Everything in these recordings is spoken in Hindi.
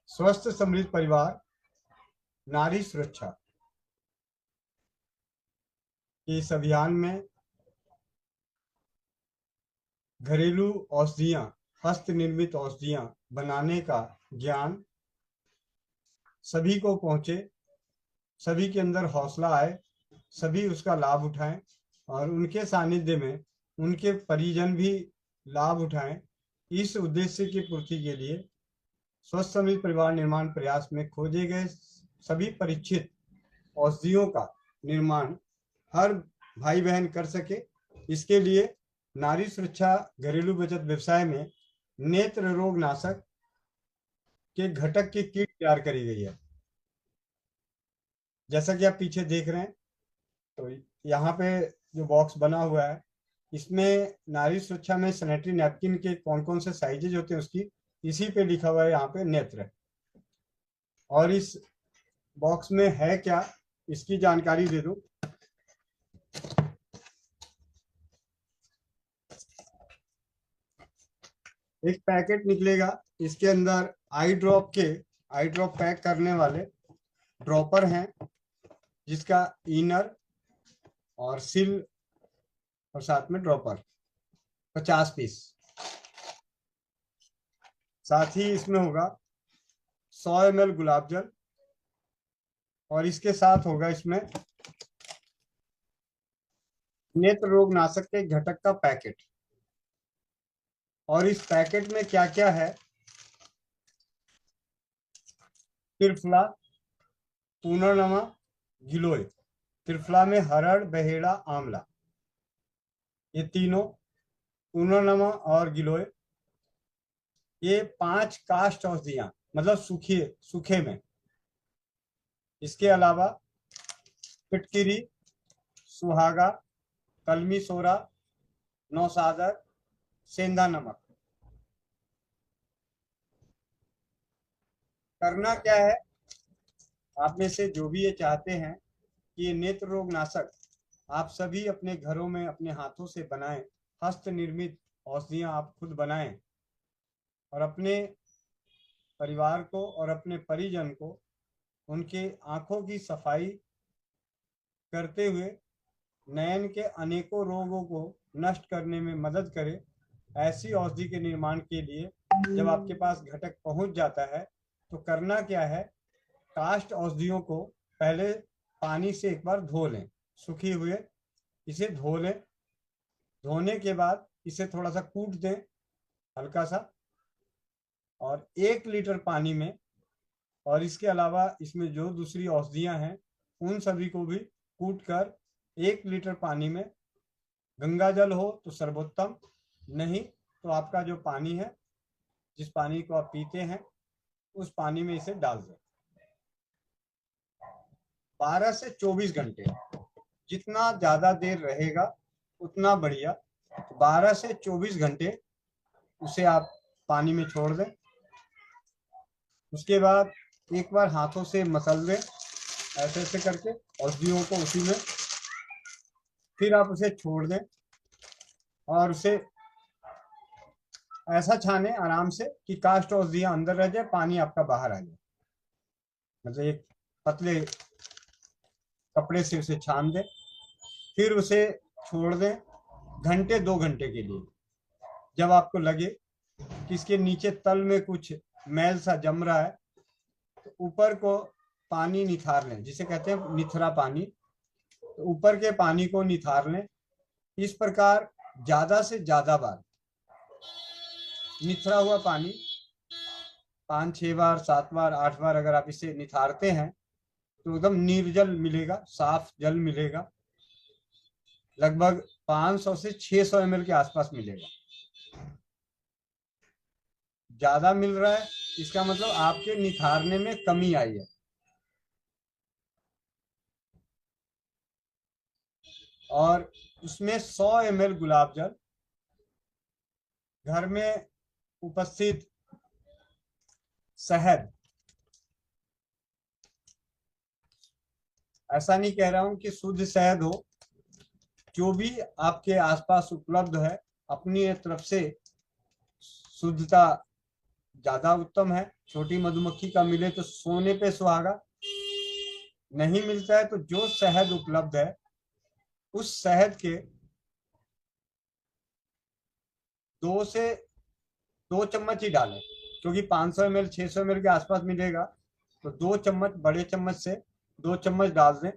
स्वस्थ समृद्ध परिवार नारी सुरक्षा के इस अभियान में घरेलू औषधियां, हस्त निर्मित औषधियां बनाने का ज्ञान सभी को पहुंचे, सभी के अंदर हौसला आए, सभी उसका लाभ उठाएं और उनके सानिध्य में उनके परिजन भी लाभ उठाएं। इस उद्देश्य की पूर्ति के लिए स्वस्थ समृद्ध परिवार निर्माण प्रयास में खोजे गए सभी परीक्षित औषधियों का निर्माण हर भाई बहन कर सके, इसके लिए नारी सुरक्षा घरेलू बचत व्यवसाय में नेत्र रोग नाशक के घटक की किट तैयार करी गई है। जैसा कि आप पीछे देख रहे हैं, तो यहाँ पे जो बॉक्स बना हुआ है, इसमें नारी सुरक्षा में सैनिटरी नैपकिन के कौन कौन से साइजेज होते हैं उसकी इसी पे लिखा हुआ है यहाँ पे नेत्र। और इस बॉक्स में है क्या, इसकी जानकारी दे दूं। एक पैकेट निकलेगा, इसके अंदर आई ड्रॉप पैक करने वाले ड्रॉपर हैं, जिसका इनर और सिल और साथ में ड्रॉपर 50 पीस। साथ ही इसमें होगा 100 ml गुलाब जल और इसके साथ होगा इसमें नेत्र रोग नाशक के घटक का पैकेट। और इस पैकेट में क्या क्या है, त्रिफला, पुनर्नमा, गिलोय। त्रिफला में हरड़, बहेड़ा, आंवला, ये तीनों, पुनर्नमा और गिलोय, ये 5 काष्ठ औषधियां, मतलब सूखे में। इसके अलावा फिटकिरी, सुहागा, कलमी सोरा, नौसादर, सेंधा नमक। करना क्या है, आप में से जो भी ये चाहते हैं कि ये नेत्र रोग नाशक आप सभी अपने घरों में अपने हाथों से बनाएं, हस्त निर्मित औषधियां आप खुद बनाएं और अपने परिवार को और अपने परिजन को उनके आंखों की सफाई करते हुए नयन के अनेकों रोगों को नष्ट करने में मदद करे। ऐसी औषधि के निर्माण के लिए जब आपके पास घटक पहुंच जाता है तो करना क्या है, काष्ठ औषधियों को पहले पानी से एक बार धो लें, सूखे हुए इसे धो लें। धोने के बाद इसे थोड़ा सा कूट दें, हल्का सा, और 1 लीटर पानी में, और इसके अलावा इसमें जो दूसरी औषधियां हैं उन सभी को भी कूट कर 1 लीटर पानी में, गंगा जल हो तो सर्वोत्तम, नहीं तो आपका जो पानी है, जिस पानी को आप पीते हैं, उस पानी में इसे डाल दें। 12 से 24 घंटे, जितना ज्यादा देर रहेगा उतना बढ़िया। 12 से 24 घंटे उसे आप पानी में छोड़ दें। उसके बाद एक बार हाथों से मसल दें, ऐसे ऐसे करके औषधियों को उसी में। फिर आप उसे छोड़ दें और उसे ऐसा छाने आराम से कि काष्ठ औषधियां अंदर रह जाए, पानी आपका बाहर आ जाए। मतलब एक पतले कपड़े से उसे छान दें, फिर उसे छोड़ दें घंटे 2 घंटे के लिए। जब आपको लगे कि इसके नीचे तल में कुछ मैल सा जम रहा है तो ऊपर को पानी निथार लें, जिसे कहते हैं निथरा पानी। तो ऊपर के पानी को निथार लें। इस प्रकार ज्यादा से ज्यादा बार निथरा हुआ पानी 5-6 बार, 7 बार, 8 बार अगर आप इसे निथारते हैं तो एकदम निर्जल मिलेगा, साफ जल मिलेगा। लगभग 500 से 600 ml के आसपास मिलेगा। ज्यादा मिल रहा है इसका मतलब आपके निथारने में कमी आई है। और उसमें 100 ml गुलाब जल, घर में उपस्थित शहद, ऐसा नहीं कह रहा हूं कि शुद्ध शहद हो, जो भी आपके आसपास उपलब्ध है अपनी तरफ से शुद्धता ज्यादा उत्तम है। छोटी मधुमक्खी का मिले तो सोने पे सुहागा, नहीं मिलता है तो जो शहद उपलब्ध है उस शहद के 2 से 2 चम्मच ही डालें, क्योंकि 500 ml 600 ml के आसपास मिलेगा। तो 2 चम्मच, बड़े चम्मच से 2 चम्मच डाल दें।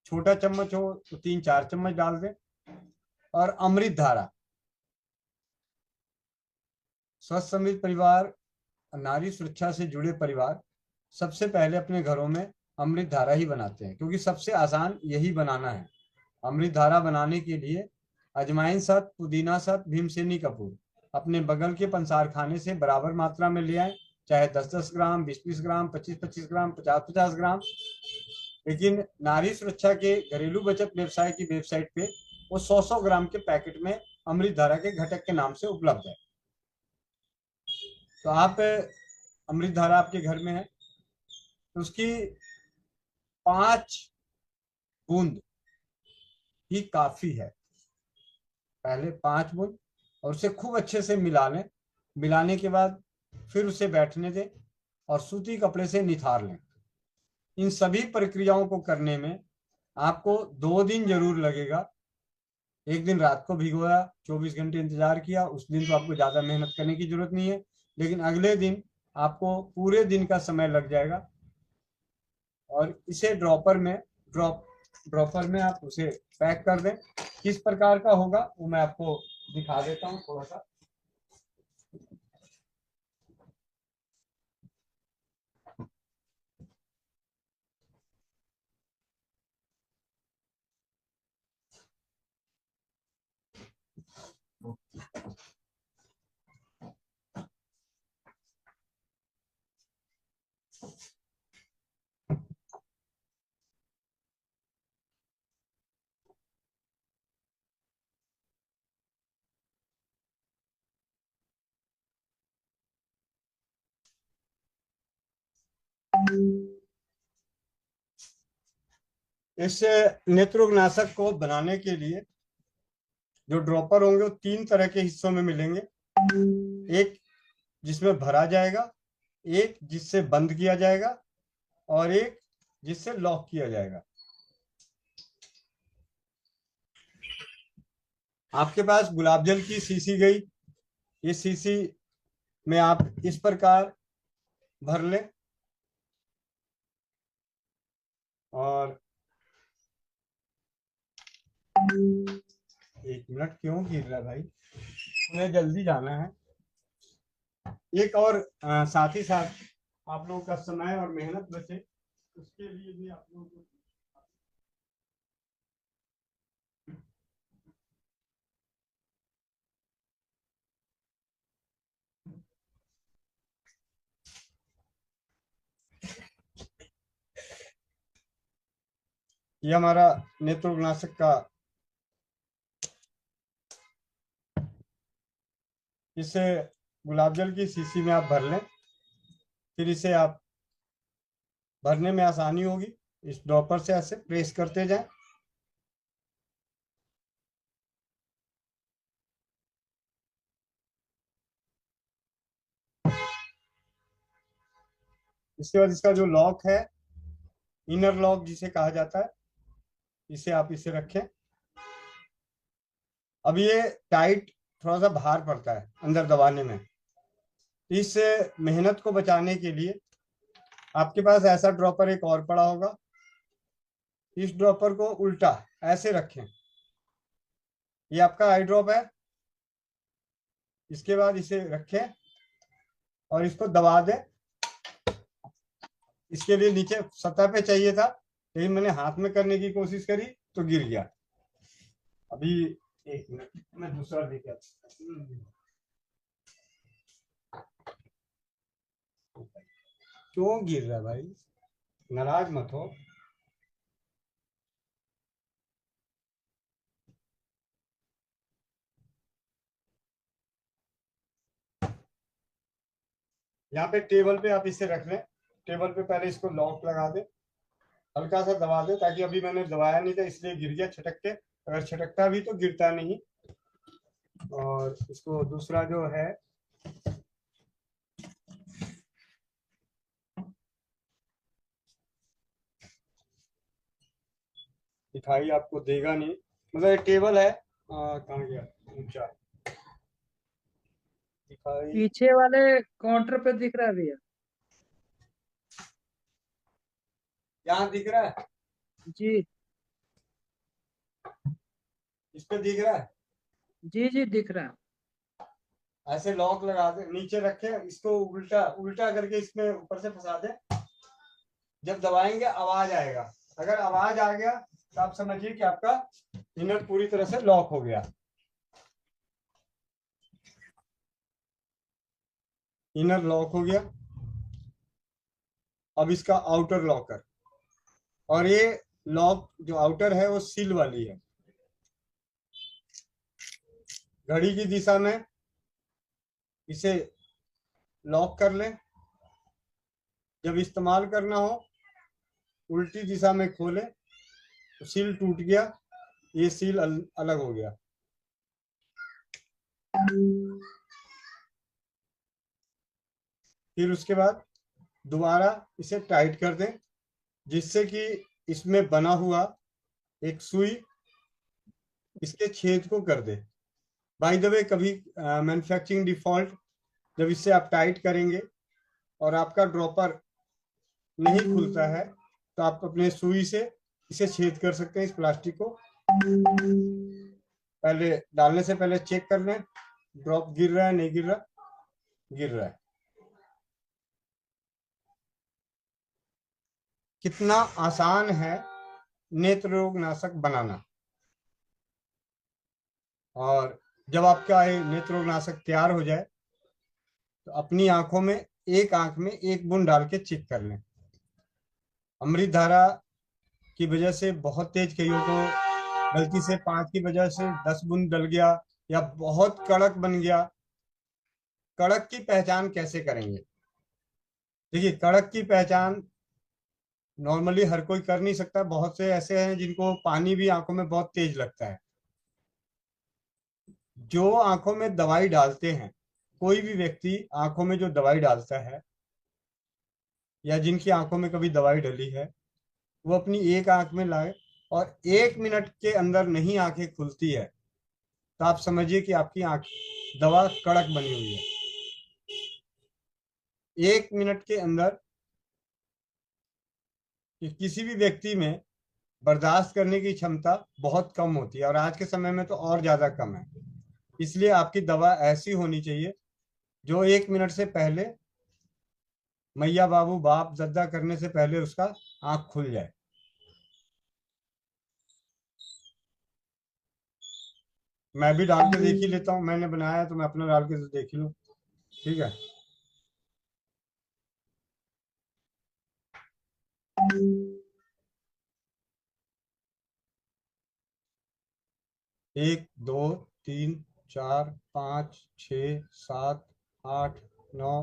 छोटा चम्मच हो तो 3-4 चम्मच डाल दें। और अमृत धारा, स्वस्थ समृद्ध परिवार, नारी सुरक्षा से जुड़े परिवार सबसे पहले अपने घरों में अमृत धारा ही बनाते हैं, क्योंकि सबसे आसान यही बनाना है। अमृत धारा बनाने के लिए अजवाइन सत, पुदीना सत, भीमसेनी कपूर अपने बगल के पंसार खाने से बराबर मात्रा में ले आए, चाहे 10-10 ग्राम, 20-20 ग्राम, 25-25 ग्राम, 50-50 ग्राम। लेकिन नारी सुरक्षा के घरेलू बचत व्यवसाय की वेबसाइट पे वो 100-100 ग्राम के पैकेट में अमृत धारा के घटक के नाम से उपलब्ध है। तो आप अमृत धारा आपके घर में है तो उसकी 5 बूंद ही काफी है। पहले 5 बूंद और उसे खूब अच्छे से मिला लें। मिलाने के बाद फिर उसे बैठने दें और सूती कपड़े से निथार लें। इन सभी प्रक्रियाओं को करने में आपको 2 दिन जरूर लगेगा। एक दिन रात को भिगोया, 24 घंटे इंतजार किया, उस दिन तो आपको ज्यादा मेहनत करने की जरूरत नहीं है। लेकिन अगले दिन आपको पूरे दिन का समय लग जाएगा। और इसे ड्रॉपर में आप उसे पैक कर दें। किस प्रकार का होगा वो मैं आपको दिखा देता हूँ थोड़ा सा। इस नेत्रोनाशक को बनाने के लिए जो ड्रॉपर होंगे वो 3 तरह के हिस्सों में मिलेंगे। एक जिसमें भरा जाएगा, एक जिससे बंद किया जाएगा, और एक जिससे लॉक किया जाएगा। आपके पास गुलाब जल की शीशी गई, इस शीशी में आप इस प्रकार भर लें। और 1 मिनट, क्यों गिर रहा है भाई, मुझे जल्दी जाना है। एक और साथ ही साथ आप लोगों का समय और मेहनत बचे उसके लिए भी आप लोगों को ये हमारा नेत्रोनाशक का, इसे गुलाब जल की शीशी में आप भर लें। फिर इसे आप भरने में आसानी होगी, इस ड्रॉपर से ऐसे प्रेस करते जाएं। इसके बाद इसका जो लॉक है, इनर लॉक जिसे कहा जाता है, इसे आप इसे रखें। अब ये टाइट थोड़ा सा भार पड़ता है अंदर दबाने में। इस मेहनत को बचाने के लिए आपके पास ऐसा ड्रॉपर एक और पड़ा होगा। इस ड्रॉपर को उल्टा ऐसे रखें। ये आपका आई ड्रॉप है। इसके बाद इसे रखें और इसको दबा दें। इसके लिए नीचे सतह पे चाहिए था, लेकिन मैंने हाथ में करने की कोशिश करी तो गिर गया। अभी 1 मिनट मैं दूसरा लेके आता हूं। क्यों गिर रहा है भाई, नाराज मत हो। यहाँ पे टेबल पे आप इसे रख लें। टेबल पे पहले इसको लॉक लगा दें, हल्का सा दबा दें, ताकि अभी मैंने दबाया नहीं था इसलिए गिर गया छटक के। अगर छटकता भी तो गिरता नहीं। और इसको दूसरा जो है दिखाई आपको देगा नहीं, मतलब ये टेबल है। कहाँ गया ऊंचा दिखाई। पीछे वाले काउंटर पे दिख रहा है भैया। यहाँ दिख रहा है, जी इस पे दिख रहा है। जी जी दिख रहा है। ऐसे लॉक लगा दे, नीचे रखे, इसको उल्टा उल्टा करके इसमें ऊपर से फंसा दे। जब दबाएंगे आवाज आएगा, अगर आवाज आ गया तो आप समझिए कि आपका इनर पूरी तरह से लॉक हो गया। इनर लॉक हो गया। अब इसका आउटर लॉकर, और ये लॉक जो आउटर है वो सील वाली है। घड़ी की दिशा में इसे लॉक कर लें। जब इस्तेमाल करना हो उल्टी दिशा में खोलें तो सील टूट गया, ये सील अलग हो गया। फिर उसके बाद दोबारा इसे टाइट कर दें, जिससे कि इसमें बना हुआ एक सुई इसके छेद को कर दे। बाय द वे, कभी मैन्युफैक्चरिंग डिफॉल्ट, जब इससे आप टाइट करेंगे और आपका ड्रॉपर नहीं खुलता है तो आप अपने सुई से इसे छेद कर सकते हैं, इस प्लास्टिक को। पहले डालने से पहले चेक कर लें ड्रॉप गिर रहा है नहीं गिर रहा। गिर रहा है। कितना आसान है नेत्र रोग नाशक बनाना। और जब आपका ये नेत्र रोग नाशक तैयार हो जाए तो अपनी आंखों में, एक आंख में एक बूंद डाल के चेक कर लें। अमृत धारा की वजह से बहुत तेज, कईयों को गलती से 5 की वजह से 10 बूंद डल गया, या बहुत कड़क बन गया। कड़क की पहचान कैसे करेंगे? देखिए, कड़क की पहचान नॉर्मली हर कोई कर नहीं सकता। बहुत से ऐसे हैं जिनको पानी भी आंखों में बहुत तेज लगता है। जो आंखों में दवाई डालते हैं, कोई भी व्यक्ति आंखों में जो दवाई डालता है या जिनकी आंखों में कभी दवाई डली है, वो अपनी एक आंख में लाए और 1 मिनट के अंदर नहीं आंखें खुलती है तो आप समझिए कि आपकी आंख दवा कड़क बनी हुई है। 1 मिनट के अंदर किसी भी व्यक्ति में बर्दाश्त करने की क्षमता बहुत कम होती है, और आज के समय में तो और ज्यादा कम है। इसलिए आपकी दवा ऐसी होनी चाहिए जो 1 मिनट से पहले, मैया बाबू बाप जद्दा करने से पहले उसका आंख खुल जाए। मैं भी डाल के देख ही लेता हूँ, मैंने बनाया है तो मैं अपना डाल के तो देख ही लूँ। ठीक है। 1 2 3 4 5 6 7 8 9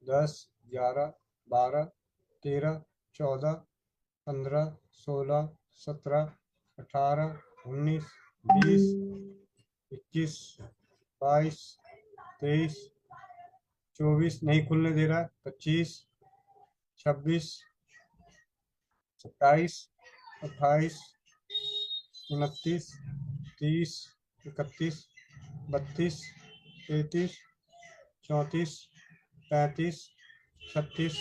10 11 12 13 14 15 16 18 19 20 21 22 23 24 नहीं खुलने दे रहा है। 25 26 27 28 29 30 31 32 33 34 35 36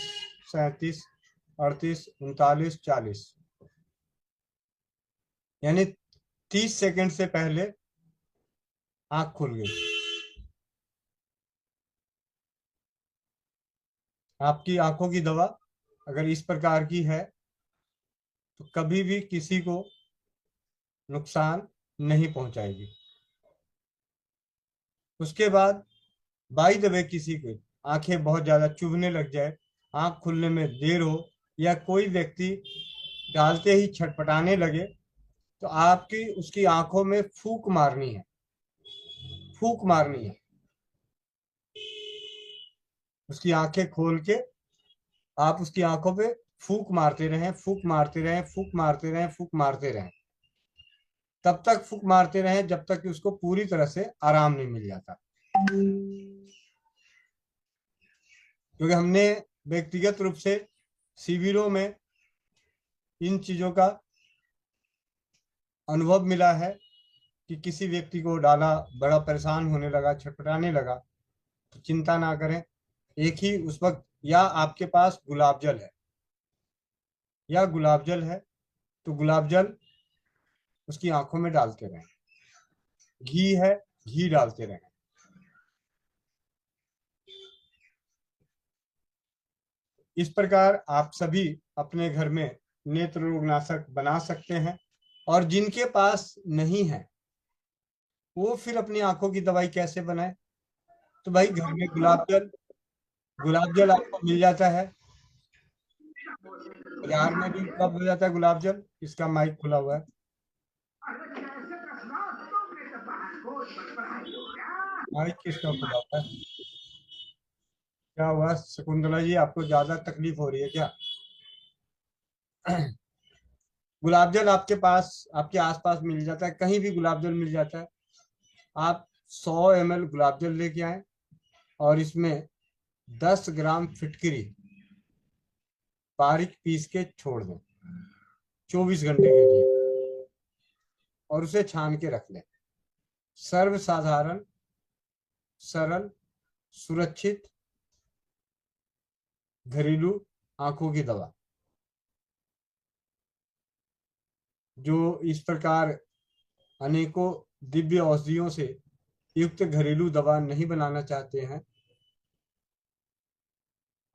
37 38 39 40, यानी 30 सेकंड से पहले आंख खुल गई। आपकी आंखों की दवा अगर इस प्रकार की है तो कभी भी किसी को नुकसान नहीं पहुंचाएगी। उसके बाद बाई द वे, किसी को आंखें बहुत ज्यादा चुभने लग जाए, आंख खुलने में देर हो, या कोई व्यक्ति डालते ही छटपटाने लगे, तो आपकी उसकी आंखों में फूंक मारनी है। फूंक मारनी है। उसकी आंखें खोल के आप उसकी आंखों पे फूंक मारते रहें, फूंक मारते रहें, फूंक मारते रहें, फूंक मारते रहें। तब तक फूंक मारते रहें जब तक कि उसको पूरी तरह से आराम नहीं मिल जाता। क्योंकि हमने व्यक्तिगत रूप से शिविरों में इन चीजों का अनुभव मिला है कि किसी व्यक्ति को डाला बड़ा परेशान होने लगा, छटपटाने लगा, तो चिंता ना करें। एक ही उस वक्त या आपके पास गुलाब जल है, या गुलाब जल है तो गुलाब जल उसकी आंखों में डालते रहें। घी है, घी डालते रहें। इस प्रकार आप सभी अपने घर में नेत्र रोगनाशक बना सकते हैं। और जिनके पास नहीं है वो फिर अपनी आंखों की दवाई कैसे बनाए? तो भाई घर में गुलाब जल आपको मिल जाता है, बाजार में भी उपलब्ध हो जाता है गुलाब जल। इसका माइक खुला हुआ है। माइक किसका खुला हुआ है? क्या हुआ शकुंतला जी, आपको ज्यादा तकलीफ हो रही है क्या? गुलाब जल आपके पास, आपके आसपास मिल जाता है, कहीं भी गुलाब जल मिल जाता है। आप 100 ml गुलाब जल लेके आए और इसमें 10 ग्राम फिटकरी बारीक पीस के छोड़ दें 24 घंटे के लिए, और उसे छान के रख लें। सर्वसाधारण, सरल, सुरक्षित घरेलू आंखों की दवा, जो इस प्रकार अनेकों दिव्य औषधियों से युक्त घरेलू दवा नहीं बनाना चाहते हैं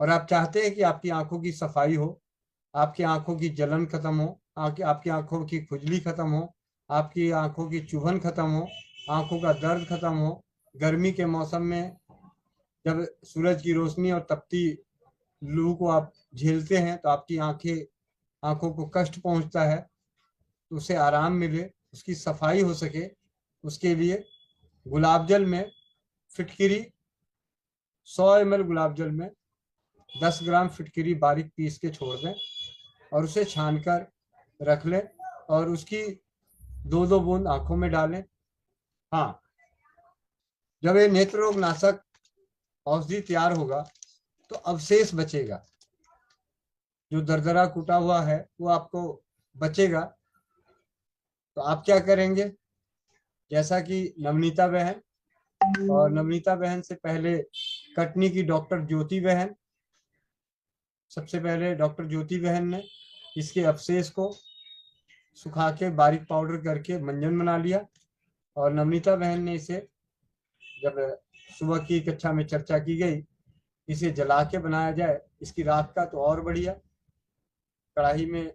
और आप चाहते हैं कि आपकी आंखों की सफाई हो, आपकी आंखों की जलन खत्म हो, आपकी आंखों की खुजली खत्म हो, आपकी आंखों की चुभन खत्म हो, आंखों का दर्द खत्म हो। गर्मी के मौसम में जब सूरज की रोशनी और तपती लू को आप झेलते हैं तो आपकी आंखों को कष्ट पहुंचता है, तो उसे आराम मिले, उसकी सफाई हो सके, उसके लिए गुलाब जल में फिटकिरी 100 ml गुलाब जल में 10 ग्राम फिटकिरी बारीक पीस के छोड़ दें और उसे छानकर रख लें और उसकी 2-2 बूंद आंखों में डालें। हाँ, जब ये नेत्र रोग नाशक औषधि तैयार होगा तो अवशेष बचेगा, जो दरदरा कूटा हुआ है वो आपको बचेगा। तो आप क्या करेंगे, जैसा कि नवनीता बहन, और नवनीता बहन से पहले कटनी की डॉक्टर ज्योति बहन, सबसे पहले डॉक्टर ज्योति बहन ने इसके अवशेष को सुखा के बारीक पाउडर करके मंजन बना लिया, और नवनीता बहन ने इसे, जब सुबह की कक्षा में चर्चा की गई, इसे जला के बनाया जाए इसकी राख का तो और बढ़िया। कढ़ाई में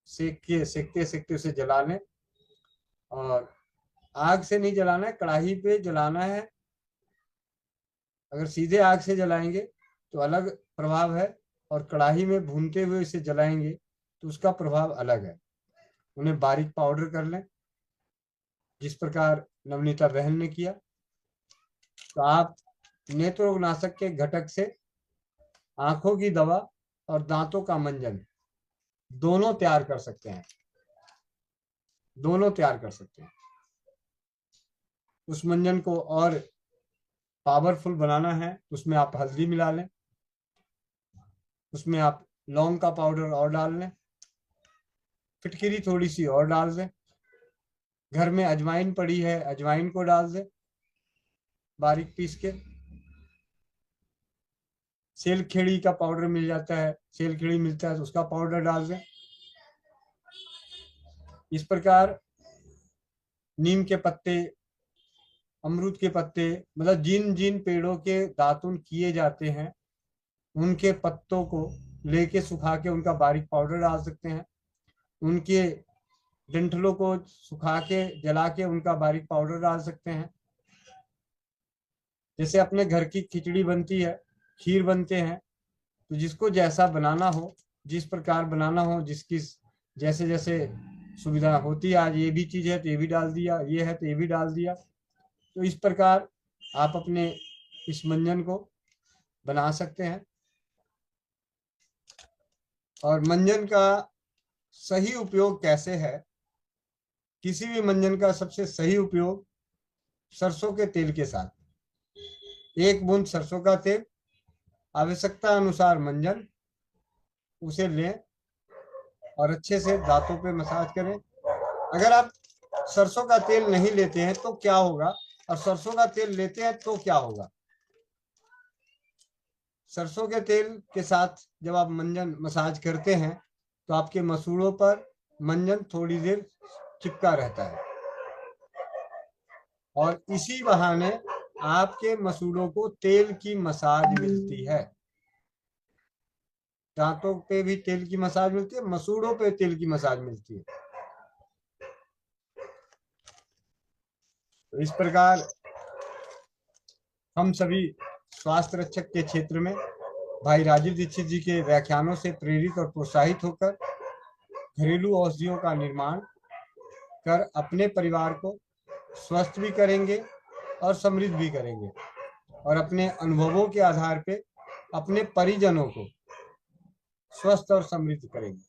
सेकते सेकते उसे जला लें, और आग से नहीं जलाना है, कढ़ाई पे जलाना है। अगर सीधे आग से जलाएंगे तो अलग प्रभाव है, और कढ़ाई में भूनते हुए इसे जलाएंगे तो उसका प्रभाव अलग है। उन्हें बारीक पाउडर कर लें जिस प्रकार नवनीता बहन ने किया। तो आप नेत्र रोगनाशक के घटक से आंखों की दवा और दांतों का मंजन दोनों तैयार कर सकते हैं, दोनों तैयार कर सकते हैं। उस मंजन को और पावरफुल बनाना है, उसमें आप हल्दी मिला लें, उसमें आप लौंग का पाउडर और डाल लें, फिटकिरी थोड़ी सी और डाल दें, घर में अजवाइन पड़ी है अजवाइन को डाल दें बारीक पीस के, सेल खेड़ी का पाउडर मिल जाता है, सेल खेड़ी मिलता है तो उसका पाउडर डाल दें। इस प्रकार नीम के पत्ते, अमरूद के पत्ते, मतलब जिन जिन पेड़ों के दातुन किए जाते हैं उनके पत्तों को लेके सुखा के उनका बारीक पाउडर डाल सकते हैं। उनके डंठलों को सुखा के जला के उनका बारीक पाउडर डाल सकते हैं। जैसे अपने घर की खिचड़ी बनती है, खीर बनते हैं, तो जिसको जैसा बनाना हो, जिस प्रकार बनाना हो, जिसकी जैसे जैसे सुविधा होती है, आज ये भी चीज है तो ये भी डाल दिया, ये है तो ये भी डाल दिया। तो इस प्रकार आप अपने इस मंजन को बना सकते हैं। और मंजन का सही उपयोग कैसे है? किसी भी मंजन का सबसे सही उपयोग सरसों के तेल के साथ, 1 बूंद सरसों का तेल, आवश्यकता अनुसार मंजन, उसे लें और अच्छे से दांतों पे मसाज करें अगर आप सरसों का तेल नहीं लेते हैं तो क्या होगा, और सरसों का तेल लेते हैं तो क्या होगा। सरसों के तेल के साथ जब आप मंजन मसाज करते हैं तो आपके मसूड़ों पर मंजन थोड़ी देर चिपका रहता है, और इसी बहाने आपके मसूड़ों को तेल की मसाज मिलती है। दांतों पे भी तेल की मसाज मिलती है, मसूड़ों पे तेल की मसाज मिलती है। तो इस प्रकार हम सभी स्वास्थ्य रक्षक के क्षेत्र में भाई राजीव दीक्षित जी के व्याख्यानों से प्रेरित और प्रोत्साहित होकर घरेलू औषधियों का निर्माण कर अपने परिवार को स्वस्थ भी करेंगे और समृद्ध भी करेंगे, और अपने अनुभवों के आधार पे अपने परिजनों को स्वस्थ और समृद्ध करेंगे।